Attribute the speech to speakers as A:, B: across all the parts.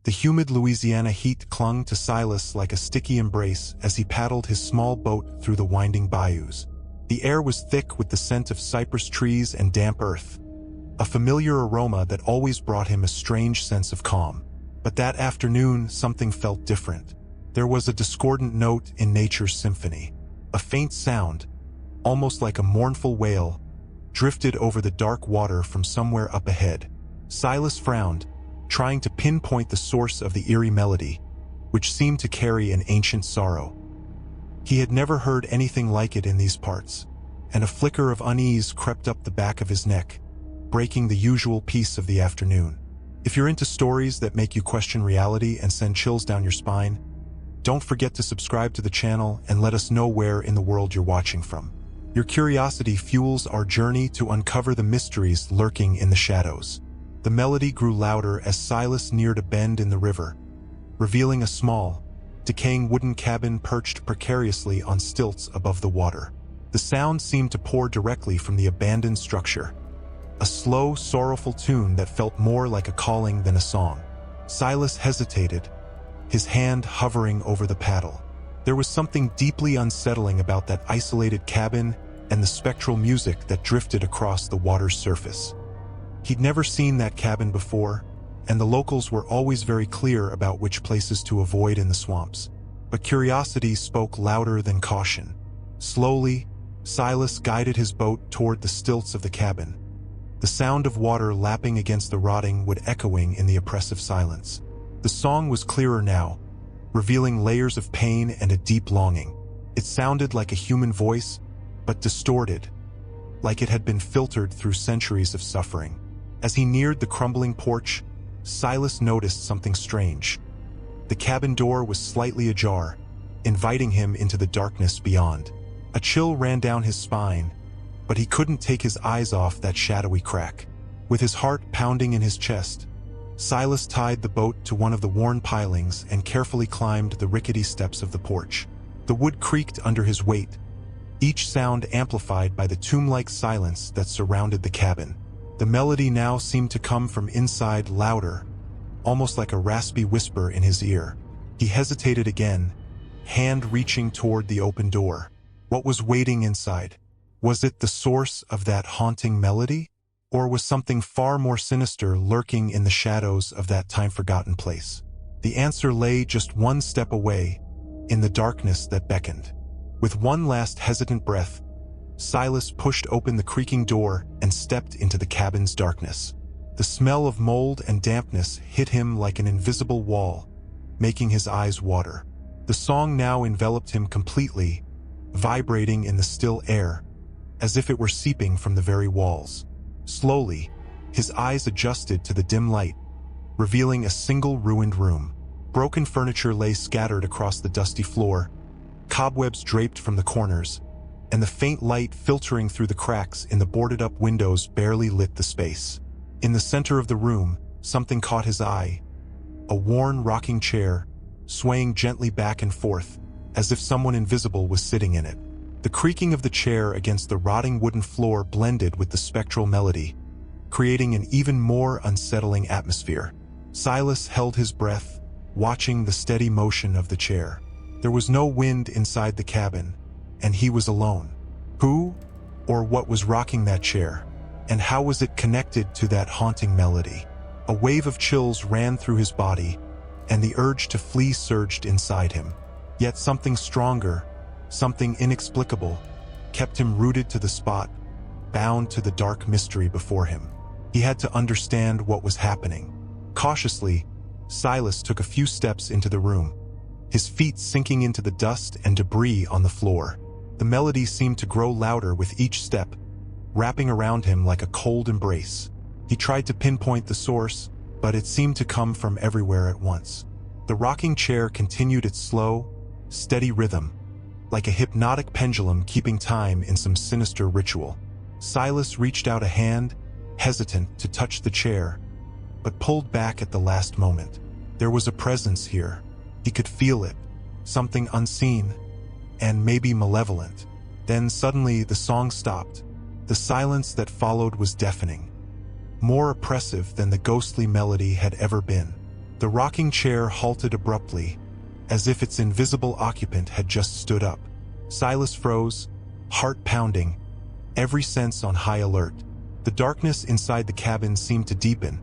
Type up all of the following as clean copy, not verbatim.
A: The humid Louisiana heat clung to Silas like a sticky embrace as he paddled his small boat through the winding bayous. The air was thick with the scent of cypress trees and damp earth, a familiar aroma that always brought him a strange sense of calm. But that afternoon, something felt different. There was a discordant note in nature's symphony. A faint sound, almost like a mournful wail, drifted over the dark water from somewhere up ahead. Silas frowned, trying to pinpoint the source of the eerie melody, which seemed to carry an ancient sorrow. He had never heard anything like it in these parts, and a flicker of unease crept up the back of his neck, breaking the usual peace of the afternoon. If you're into stories that make you question reality and send chills down your spine, don't forget to subscribe to the channel and let us know where in the world you're watching from. Your curiosity fuels our journey to uncover the mysteries lurking in the shadows. The melody grew louder as Silas neared a bend in the river, revealing a small, decaying wooden cabin perched precariously on stilts above the water. The sound seemed to pour directly from the abandoned structure, a slow, sorrowful tune that felt more like a calling than a song. Silas hesitated, his hand hovering over the paddle. There was something deeply unsettling about that isolated cabin and the spectral music that drifted across the water's surface. He'd never seen that cabin before, and the locals were always very clear about which places to avoid in the swamps. But curiosity spoke louder than caution. Slowly, Silas guided his boat toward the stilts of the cabin, the sound of water lapping against the rotting wood echoing in the oppressive silence. The song was clearer now, revealing layers of pain and a deep longing. It sounded like a human voice, but distorted, like it had been filtered through centuries of suffering. As he neared the crumbling porch, Silas noticed something strange. The cabin door was slightly ajar, inviting him into the darkness beyond. A chill ran down his spine, but he couldn't take his eyes off that shadowy crack. With his heart pounding in his chest, Silas tied the boat to one of the worn pilings and carefully climbed the rickety steps of the porch. The wood creaked under his weight, each sound amplified by the tomb-like silence that surrounded the cabin. The melody now seemed to come from inside, louder, almost like a raspy whisper in his ear. He hesitated again, hand reaching toward the open door. What was waiting inside? Was it the source of that haunting melody? Or was something far more sinister lurking in the shadows of that time-forgotten place? The answer lay just one step away, in the darkness that beckoned. With one last hesitant breath, Silas pushed open the creaking door and stepped into the cabin's darkness. The smell of mold and dampness hit him like an invisible wall, making his eyes water. The song now enveloped him completely, vibrating in the still air, as if it were seeping from the very walls. Slowly, his eyes adjusted to the dim light, revealing a single ruined room. Broken furniture lay scattered across the dusty floor, cobwebs draped from the corners, and the faint light filtering through the cracks in the boarded-up windows barely lit the space. In the center of the room, something caught his eye. A worn rocking chair, swaying gently back and forth, as if someone invisible was sitting in it. The creaking of the chair against the rotting wooden floor blended with the spectral melody, creating an even more unsettling atmosphere. Silas held his breath, watching the steady motion of the chair. There was no wind inside the cabin, and he was alone. Who or what was rocking that chair, and how was it connected to that haunting melody? A wave of chills ran through his body, and the urge to flee surged inside him. Yet something stronger, something inexplicable, kept him rooted to the spot, bound to the dark mystery before him. He had to understand what was happening. Cautiously, Silas took a few steps into the room, his feet sinking into the dust and debris on the floor. The melody seemed to grow louder with each step, wrapping around him like a cold embrace. He tried to pinpoint the source, but it seemed to come from everywhere at once. The rocking chair continued its slow, steady rhythm, like a hypnotic pendulum keeping time in some sinister ritual. Silas reached out a hand, hesitant to touch the chair, but pulled back at the last moment. There was a presence here. He could feel it, something unseen, and maybe malevolent. Then suddenly the song stopped. The silence that followed was deafening, more oppressive than the ghostly melody had ever been. The rocking chair halted abruptly, as if its invisible occupant had just stood up. Silas froze, heart pounding, every sense on high alert. The darkness inside the cabin seemed to deepen,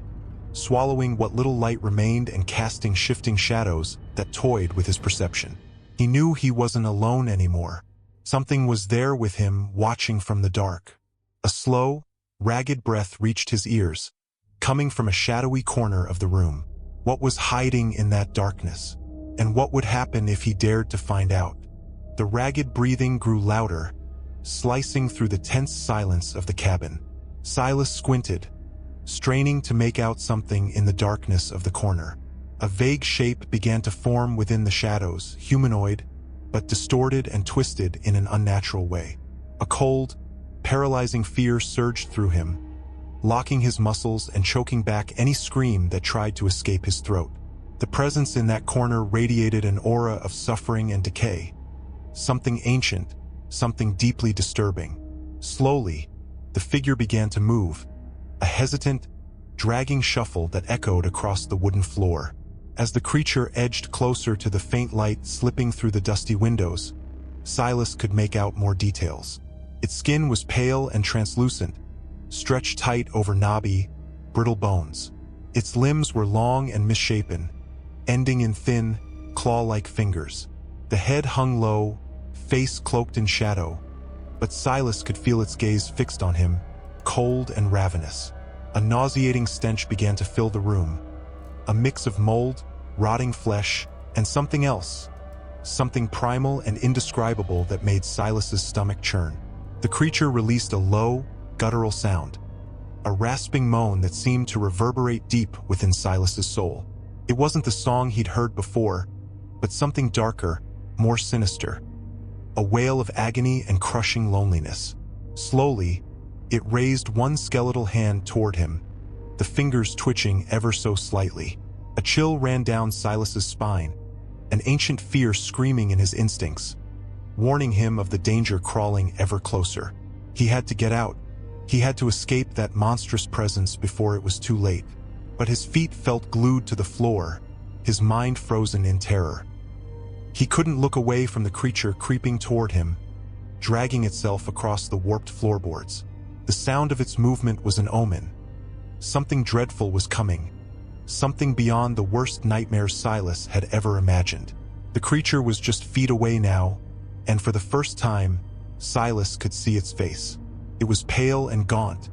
A: swallowing what little light remained and casting shifting shadows that toyed with his perception. He knew he wasn't alone anymore. Something was there with him, watching from the dark. A slow, ragged breath reached his ears, coming from a shadowy corner of the room. What was hiding in that darkness? And what would happen if he dared to find out? The ragged breathing grew louder, slicing through the tense silence of the cabin. Silas squinted, straining to make out something in the darkness of the corner. A vague shape began to form within the shadows, humanoid, but distorted and twisted in an unnatural way. A cold, paralyzing fear surged through him, locking his muscles and choking back any scream that tried to escape his throat. The presence in that corner radiated an aura of suffering and decay. Something ancient, something deeply disturbing. Slowly, the figure began to move, a hesitant, dragging shuffle that echoed across the wooden floor. As the creature edged closer to the faint light slipping through the dusty windows, Silas could make out more details. Its skin was pale and translucent, stretched tight over knobby, brittle bones. Its limbs were long and misshapen, ending in thin, claw-like fingers. The head hung low, face cloaked in shadow, but Silas could feel its gaze fixed on him, cold and ravenous. A nauseating stench began to fill the room, a mix of mold, rotting flesh, and something else, something primal and indescribable that made Silas's stomach churn. The creature released a low, guttural sound, a rasping moan that seemed to reverberate deep within Silas's soul. It wasn't the song he'd heard before, but something darker, more sinister, a wail of agony and crushing loneliness. Slowly, it raised one skeletal hand toward him, the fingers twitching ever so slightly. A chill ran down Silas's spine, an ancient fear screaming in his instincts, warning him of the danger crawling ever closer. He had to get out. He had to escape that monstrous presence before it was too late. But his feet felt glued to the floor, his mind frozen in terror. He couldn't look away from the creature creeping toward him, dragging itself across the warped floorboards. The sound of its movement was an omen. Something dreadful was coming, something beyond the worst nightmares Silas had ever imagined. The creature was just feet away now, and for the first time, Silas could see its face. It was pale and gaunt,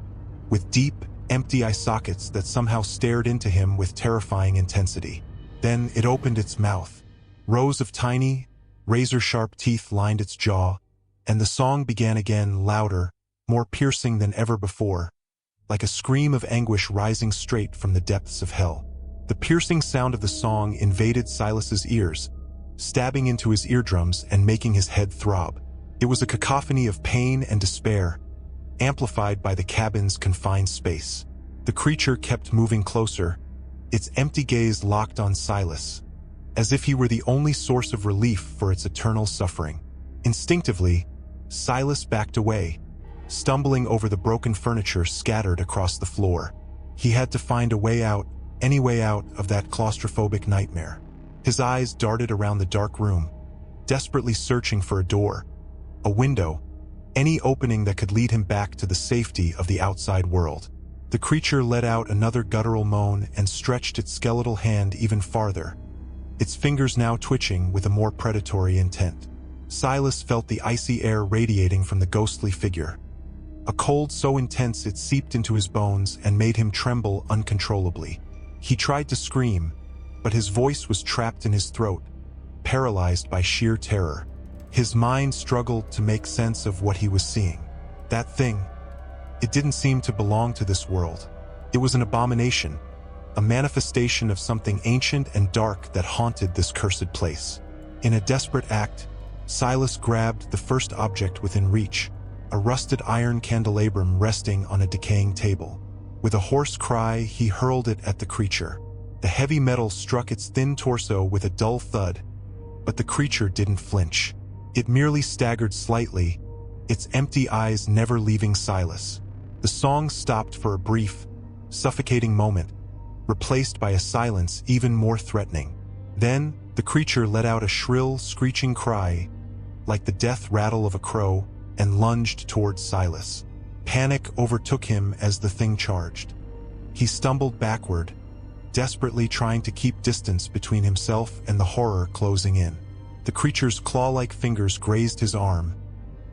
A: with deep, empty eye sockets that somehow stared into him with terrifying intensity. Then it opened its mouth. Rows of tiny, razor-sharp teeth lined its jaw, and the song began again, louder, more piercing than ever before, like a scream of anguish rising straight from the depths of hell. The piercing sound of the song invaded Silas's ears, stabbing into his eardrums and making his head throb. It was a cacophony of pain and despair, amplified by the cabin's confined space. The creature kept moving closer, its empty gaze locked on Silas, as if he were the only source of relief for its eternal suffering. Instinctively, Silas backed away, stumbling over the broken furniture scattered across the floor. He had to find a way out, any way out of that claustrophobic nightmare. His eyes darted around the dark room, desperately searching for a door, a window, any opening that could lead him back to the safety of the outside world. The creature let out another guttural moan and stretched its skeletal hand even farther, its fingers now twitching with a more predatory intent. Silas felt the icy air radiating from the ghostly figure, a cold so intense it seeped into his bones and made him tremble uncontrollably. He tried to scream, but his voice was trapped in his throat, paralyzed by sheer terror. His mind struggled to make sense of what he was seeing. That thing, it didn't seem to belong to this world. It was an abomination, a manifestation of something ancient and dark that haunted this cursed place. In a desperate act, Silas grabbed the first object within reach, a rusted iron candelabrum resting on a decaying table. With a hoarse cry, he hurled it at the creature. The heavy metal struck its thin torso with a dull thud, but the creature didn't flinch. It merely staggered slightly, its empty eyes never leaving Silas. The song stopped for a brief, suffocating moment, replaced by a silence even more threatening. Then, the creature let out a shrill, screeching cry, like the death rattle of a crow, and lunged towards Silas. Panic overtook him as the thing charged. He stumbled backward, desperately trying to keep distance between himself and the horror closing in. The creature's claw-like fingers grazed his arm,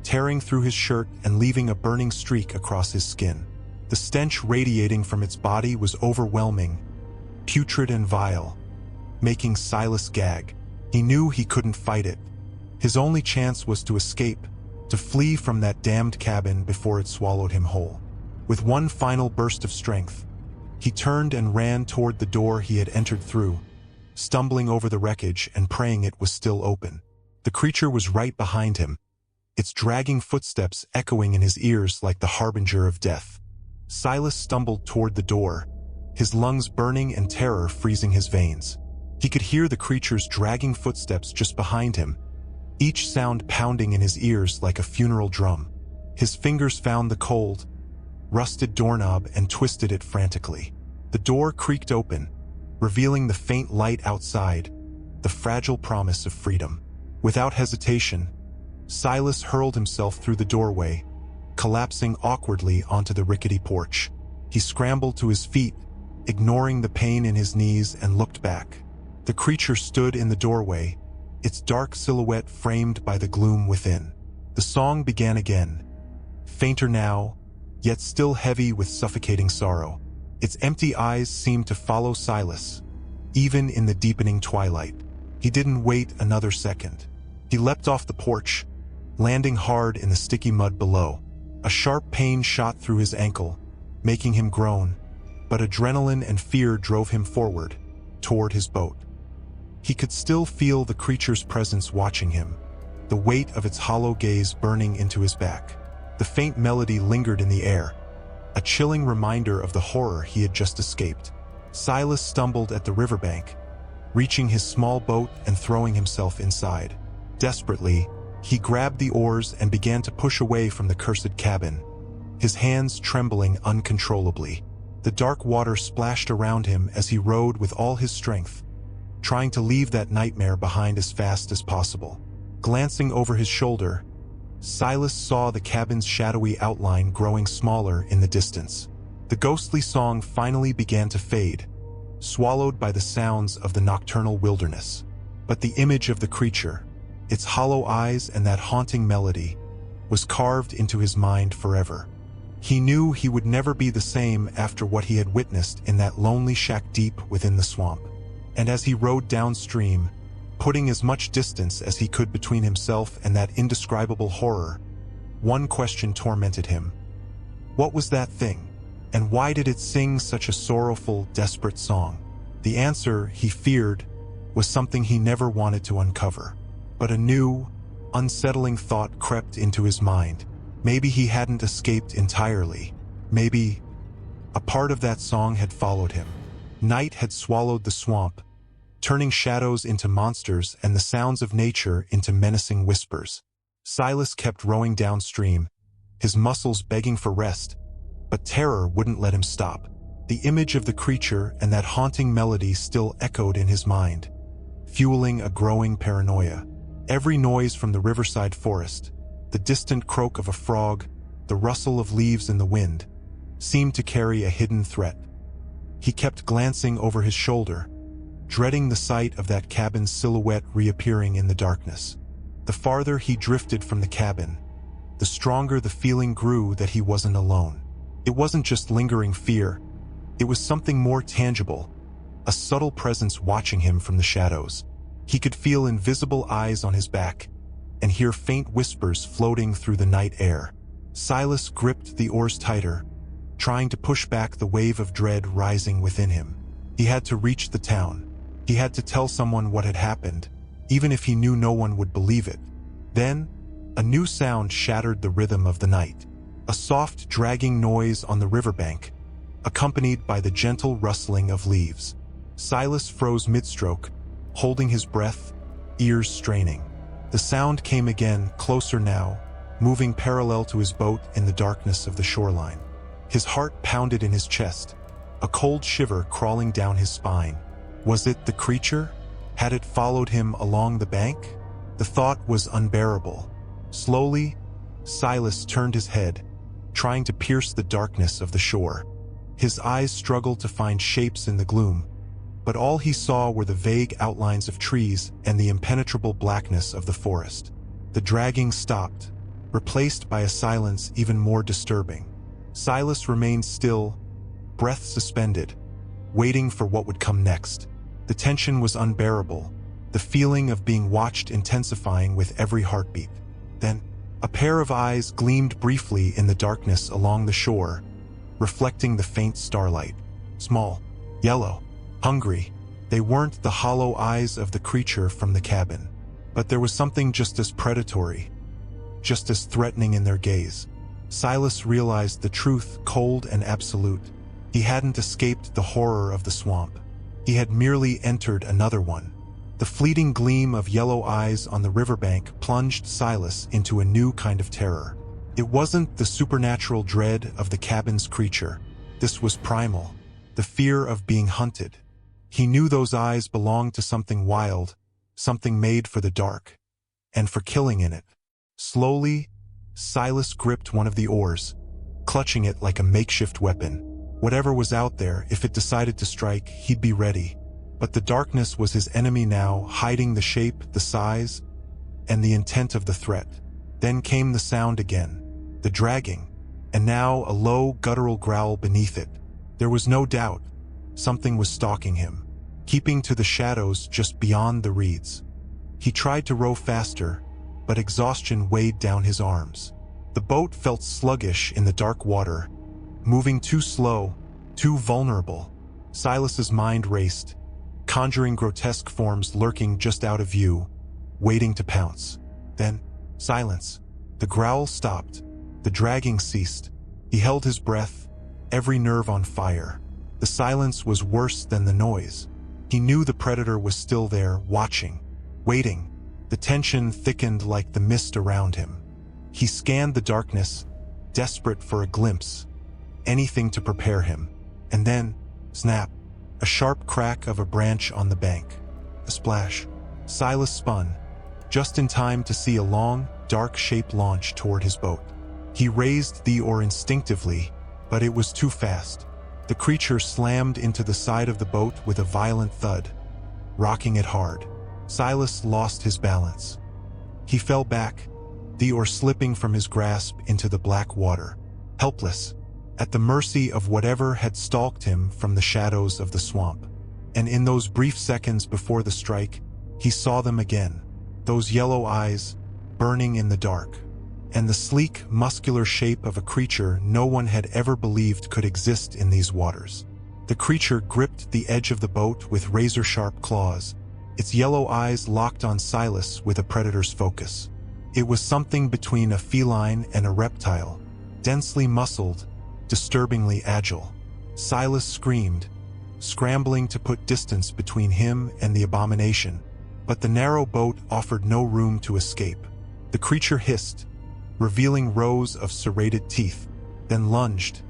A: tearing through his shirt and leaving a burning streak across his skin. The stench radiating from its body was overwhelming, putrid and vile, making Silas gag. He knew he couldn't fight it. His only chance was to escape, to flee from that damned cabin before it swallowed him whole. With one final burst of strength, he turned and ran toward the door he had entered through, stumbling over the wreckage and praying it was still open. The creature was right behind him, its dragging footsteps echoing in his ears like the harbinger of death. Silas stumbled toward the door, his lungs burning and terror freezing his veins. He could hear the creature's dragging footsteps just behind him, each sound pounding in his ears like a funeral drum. His fingers found the cold, rusted doorknob and twisted it frantically. The door creaked open, revealing the faint light outside, the fragile promise of freedom. Without hesitation, Silas hurled himself through the doorway, collapsing awkwardly onto the rickety porch. He scrambled to his feet, ignoring the pain in his knees, and looked back. The creature stood in the doorway, its dark silhouette framed by the gloom within. The song began again, fainter now, yet still heavy with suffocating sorrow. Its empty eyes seemed to follow Silas, even in the deepening twilight. He didn't wait another second. He leapt off the porch, landing hard in the sticky mud below. A sharp pain shot through his ankle, making him groan, but adrenaline and fear drove him forward, toward his boat. He could still feel the creature's presence watching him, the weight of its hollow gaze burning into his back. The faint melody lingered in the air, a chilling reminder of the horror he had just escaped. Silas stumbled at the riverbank, reaching his small boat and throwing himself inside. Desperately, he grabbed the oars and began to push away from the cursed cabin, his hands trembling uncontrollably. The dark water splashed around him as he rowed with all his strength, trying to leave that nightmare behind as fast as possible. Glancing over his shoulder, Silas saw the cabin's shadowy outline growing smaller in the distance. The ghostly song finally began to fade, swallowed by the sounds of the nocturnal wilderness. But the image of the creature, its hollow eyes and that haunting melody, was carved into his mind forever. He knew he would never be the same after what he had witnessed in that lonely shack deep within the swamp. And as he rowed downstream, putting as much distance as he could between himself and that indescribable horror, one question tormented him. What was that thing? And why did it sing such a sorrowful, desperate song? The answer, he feared, was something he never wanted to uncover. But a new, unsettling thought crept into his mind. Maybe he hadn't escaped entirely. Maybe a part of that song had followed him. Night had swallowed the swamp, turning shadows into monsters and the sounds of nature into menacing whispers. Silas kept rowing downstream, his muscles begging for rest, but terror wouldn't let him stop. The image of the creature and that haunting melody still echoed in his mind, fueling a growing paranoia. Every noise from the riverside forest, the distant croak of a frog, the rustle of leaves in the wind, seemed to carry a hidden threat. He kept glancing over his shoulder, dreading the sight of that cabin's silhouette reappearing in the darkness. The farther he drifted from the cabin, the stronger the feeling grew that he wasn't alone. It wasn't just lingering fear, it was something more tangible, a subtle presence watching him from the shadows. He could feel invisible eyes on his back and hear faint whispers floating through the night air. Silas gripped the oars tighter, trying to push back the wave of dread rising within him. He had to reach the town. He had to tell someone what had happened, even if he knew no one would believe it. Then, a new sound shattered the rhythm of the night. A soft, dragging noise on the riverbank, accompanied by the gentle rustling of leaves. Silas froze mid-stroke, holding his breath, ears straining. The sound came again, closer now, moving parallel to his boat in the darkness of the shoreline. His heart pounded in his chest, a cold shiver crawling down his spine. Was it the creature? Had it followed him along the bank? The thought was unbearable. Slowly, Silas turned his head, trying to pierce the darkness of the shore. His eyes struggled to find shapes in the gloom, but all he saw were the vague outlines of trees and the impenetrable blackness of the forest. The dragging stopped, replaced by a silence even more disturbing. Silas remained still, breath suspended, waiting for what would come next. The tension was unbearable, the feeling of being watched intensifying with every heartbeat. Then, a pair of eyes gleamed briefly in the darkness along the shore, reflecting the faint starlight. Small, yellow, hungry. They weren't the hollow eyes of the creature from the cabin, but there was something just as predatory, just as threatening in their gaze. Silas realized the truth, cold and absolute. He hadn't escaped the horror of the swamp. He had merely entered another one. The fleeting gleam of yellow eyes on the riverbank plunged Silas into a new kind of terror. It wasn't the supernatural dread of the cabin's creature. This was primal, the fear of being hunted. He knew those eyes belonged to something wild, something made for the dark, and for killing in it. Slowly, Silas gripped one of the oars, clutching it like a makeshift weapon. Whatever was out there, if it decided to strike, he'd be ready. But the darkness was his enemy now, hiding the shape, the size, and the intent of the threat. Then came the sound again, the dragging, and now a low, guttural growl beneath it. There was no doubt, something was stalking him, keeping to the shadows just beyond the reeds. He tried to row faster, but exhaustion weighed down his arms. The boat felt sluggish in the dark water, moving too slow, too vulnerable. Silas's mind raced, conjuring grotesque forms lurking just out of view, waiting to pounce. Then, silence. The growl stopped. The dragging ceased. He held his breath, every nerve on fire. The silence was worse than the noise. He knew the predator was still there, watching, waiting. The tension thickened like the mist around him. He scanned the darkness, desperate for a glimpse, anything to prepare him. And then, snap, a sharp crack of a branch on the bank. A splash. Silas spun, just in time to see a long, dark shape launch toward his boat. He raised the oar instinctively, but it was too fast. The creature slammed into the side of the boat with a violent thud, rocking it hard. Silas lost his balance. He fell back, the oar slipping from his grasp into the black water, helpless, at the mercy of whatever had stalked him from the shadows of the swamp. And in those brief seconds before the strike, he saw them again, those yellow eyes, burning in the dark, and the sleek, muscular shape of a creature no one had ever believed could exist in these waters. The creature gripped the edge of the boat with razor-sharp claws, its yellow eyes locked on Silas with a predator's focus. It was something between a feline and a reptile, densely muscled, disturbingly agile. Silas screamed, scrambling to put distance between him and the abomination, but the narrow boat offered no room to escape. The creature hissed, revealing rows of serrated teeth, then lunged,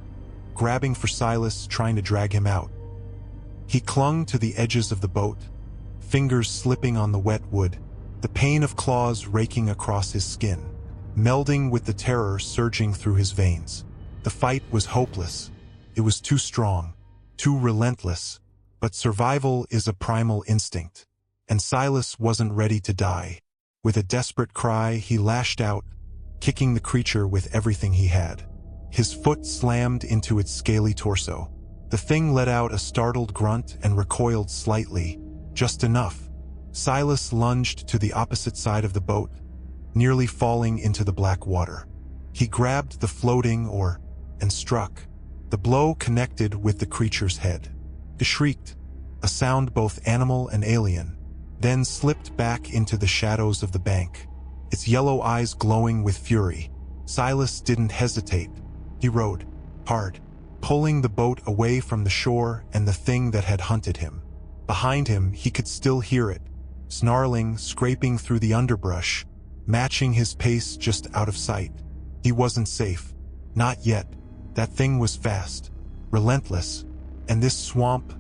A: grabbing for Silas, trying to drag him out. He clung to the edges of the boat, fingers slipping on the wet wood, the pain of claws raking across his skin, melding with the terror surging through his veins. The fight was hopeless. It was too strong, too relentless, but survival is a primal instinct, and Silas wasn't ready to die. With a desperate cry, he lashed out, kicking the creature with everything he had. His foot slammed into its scaly torso. The thing let out a startled grunt and recoiled slightly, just enough. Silas lunged to the opposite side of the boat, nearly falling into the black water. He grabbed the floating oar and struck. The blow connected with the creature's head. It shrieked, a sound both animal and alien, then slipped back into the shadows of the bank, its yellow eyes glowing with fury. Silas didn't hesitate. He rowed, hard, pulling the boat away from the shore and the thing that had hunted him. Behind him, he could still hear it, snarling, scraping through the underbrush, matching his pace just out of sight. He wasn't safe. Not yet. That thing was fast, relentless, And this swamp,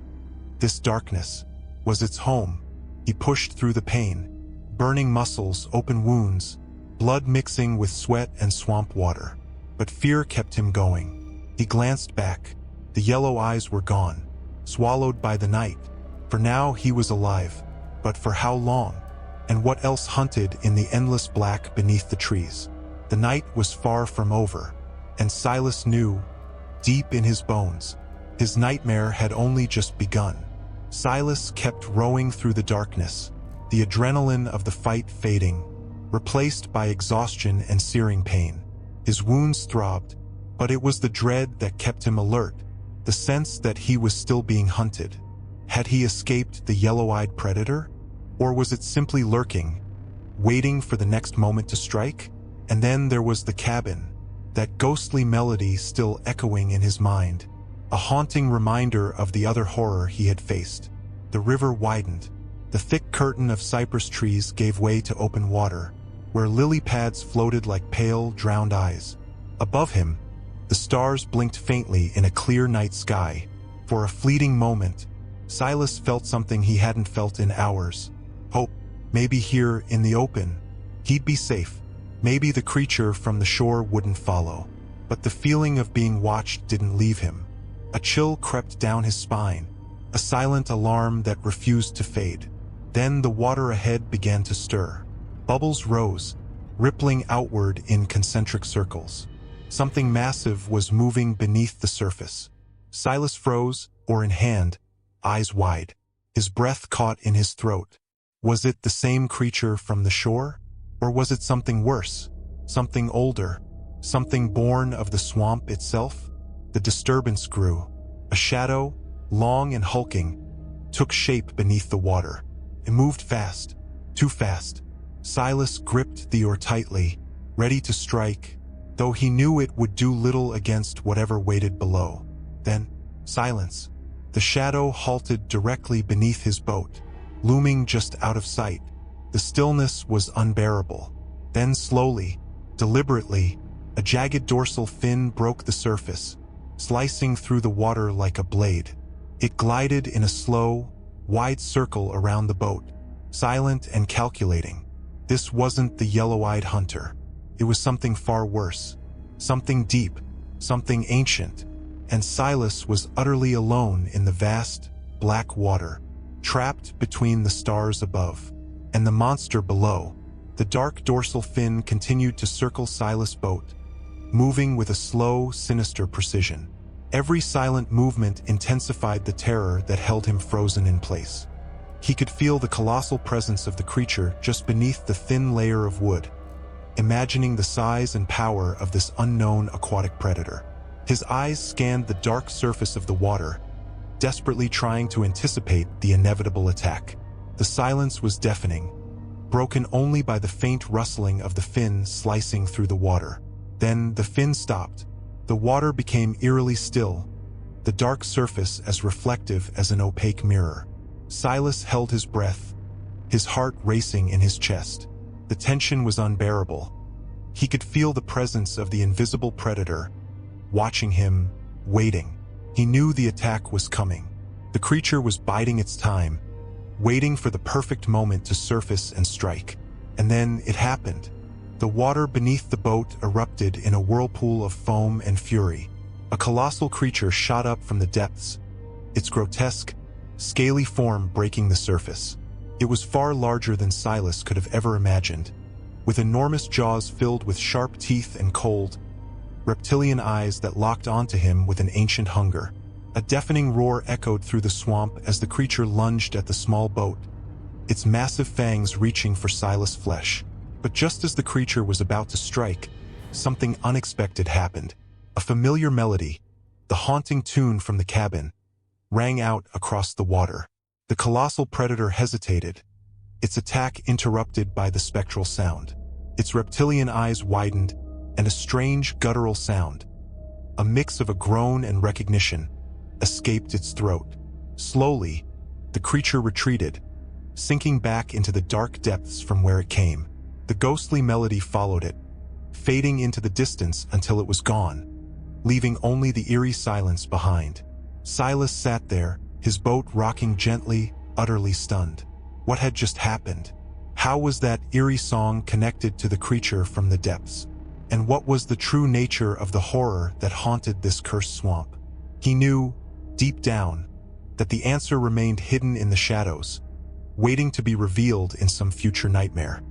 A: this darkness, was its home. He pushed through the pain, burning muscles, open wounds, blood mixing with sweat and swamp water. But fear kept him going. He glanced back. The yellow eyes were gone, swallowed by the night. For now he was alive. But for how long? And what else hunted in the endless black beneath the trees? The night was far from over, and Silas knew, deep in his bones, his nightmare had only just begun. Silas kept rowing through the darkness, the adrenaline of the fight fading, replaced by exhaustion and searing pain. His wounds throbbed, but it was the dread that kept him alert, the sense that he was still being hunted. Had he escaped the yellow-eyed predator? Or was it simply lurking, waiting for the next moment to strike? And then there was the cabin, that ghostly melody still echoing in his mind, a haunting reminder of the other horror he had faced. The river widened. The thick curtain of cypress trees gave way to open water, where lily pads floated like pale, drowned eyes. Above him, the stars blinked faintly in a clear night sky. For a fleeting moment, Silas felt something he hadn't felt in hours. Hope. Maybe here in the open, he'd be safe. Maybe the creature from the shore wouldn't follow. But the feeling of being watched didn't leave him. A chill crept down his spine, a silent alarm that refused to fade. Then the water ahead began to stir. Bubbles rose, rippling outward in concentric circles. Something massive was moving beneath the surface. Silas froze, oar in hand, eyes wide, his breath caught in his throat. Was it the same creature from the shore? Or was it something worse, something older, something born of the swamp itself? The disturbance grew. A shadow, long and hulking, took shape beneath the water. It moved fast, too fast. Silas gripped the oar tightly, ready to strike, though he knew it would do little against whatever waited below. Then, silence. The shadow halted directly beneath his boat, looming just out of sight. The stillness was unbearable. Then slowly, deliberately, a jagged dorsal fin broke the surface, slicing through the water like a blade. It glided in a slow, wide circle around the boat, silent and calculating. This wasn't the yellow-eyed hunter. It was something far worse, something deep, something ancient. And Silas was utterly alone in the vast, black water, trapped between the stars above and the monster below. The dark dorsal fin continued to circle Silas' boat, moving with a slow, sinister precision. Every silent movement intensified the terror that held him frozen in place. He could feel the colossal presence of the creature just beneath the thin layer of wood, imagining the size and power of this unknown aquatic predator. His eyes scanned the dark surface of the water, desperately trying to anticipate the inevitable attack. The silence was deafening, broken only by the faint rustling of the fin slicing through the water. Then the fin stopped. The water became eerily still, the dark surface as reflective as an opaque mirror. Silas held his breath, his heart racing in his chest. The tension was unbearable. He could feel the presence of the invisible predator, watching him, waiting. He knew the attack was coming. The creature was biding its time, waiting for the perfect moment to surface and strike. And then it happened. The water beneath the boat erupted in a whirlpool of foam and fury. A colossal creature shot up from the depths, its grotesque, scaly form breaking the surface. It was far larger than Silas could have ever imagined, with enormous jaws filled with sharp teeth and cold, reptilian eyes that locked onto him with an ancient hunger. A deafening roar echoed through the swamp as the creature lunged at the small boat, its massive fangs reaching for Silas' flesh. But just as the creature was about to strike, something unexpected happened. A familiar melody, the haunting tune from the cabin, rang out across the water. The colossal predator hesitated, its attack interrupted by the spectral sound. Its reptilian eyes widened, and a strange guttural sound, a mix of a groan and recognition, escaped its throat. Slowly, the creature retreated, sinking back into the dark depths from where it came. The ghostly melody followed it, fading into the distance until it was gone, leaving only the eerie silence behind. Silas sat there, his boat rocking gently, utterly stunned. What had just happened? How was that eerie song connected to the creature from the depths? And what was the true nature of the horror that haunted this cursed swamp? He knew, deep down, that the answer remained hidden in the shadows, waiting to be revealed in some future nightmare.